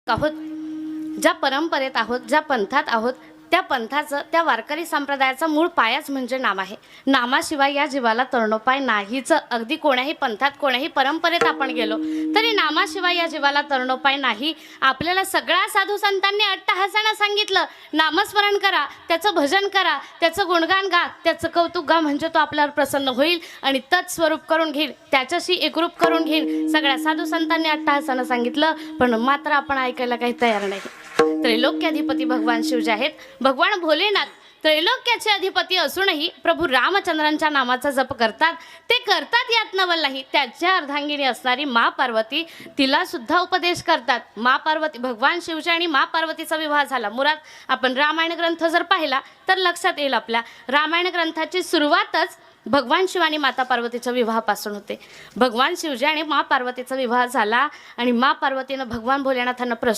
आहोत, ज्या परंपरेत आहोत, ज्या पंथात आहोत, त्या पंथाचं, त्या वारकरी संप्रदायाचा मूळ पायाच म्हणजे नाम आहे. नामाशिवाय या जीवाला तरणोपाय नाहीच. अगदी कोण्याही पंथात, कोण्याही परंपरेत आपण गेलो तरी नामाशिवाय या जीवाला तरणोपाय नाही. आपल्याला सगळ्या साधू संतांनी अट्टहासानं सांगितलं, नामस्मरण करा, त्याचं भजन करा, त्याचं गुणगान गा, त्याचं कौतुक गा, म्हणजे तो आपल्यावर प्रसन्न होईल आणि तत् स्वरूप करून घेईल, त्याच्याशी एकरूप करून घेईल. सगळ्या साधू संतांनी अट्टहासानं सांगितलं, पण मात्र आपण ऐकायला काही तयार नाही. त्रैलोक्याधिपती भगवान शिव जे आहेत, भगवान भोलेनाथ त्रैलोक्याचे अधिपती असूनही प्रभू रामचंद्रांच्या नामाचा जप करतात. ते करतात यात नवल नाही. त्याच्या अर्धांगिनी असणारी मा पार्वती, तिला सुद्धा उपदेश करतात. मा पार्वती, भगवान शिवचे आणि मा पार्वतीचा विवाह झाला. मुळात आपण रामायण ग्रंथ जर पाहिला तर लक्षात येईल, आपल्या रामायण ग्रंथाची सुरुवातच भगवान शिव आणि माता पार्वतीच्या विवाहापासून होते. भगवान शिवजी आणि मा पार्वतीचा विवाह झाला आणि मा पार्वतीनं भगवान भोलेनाथांना प्रश्न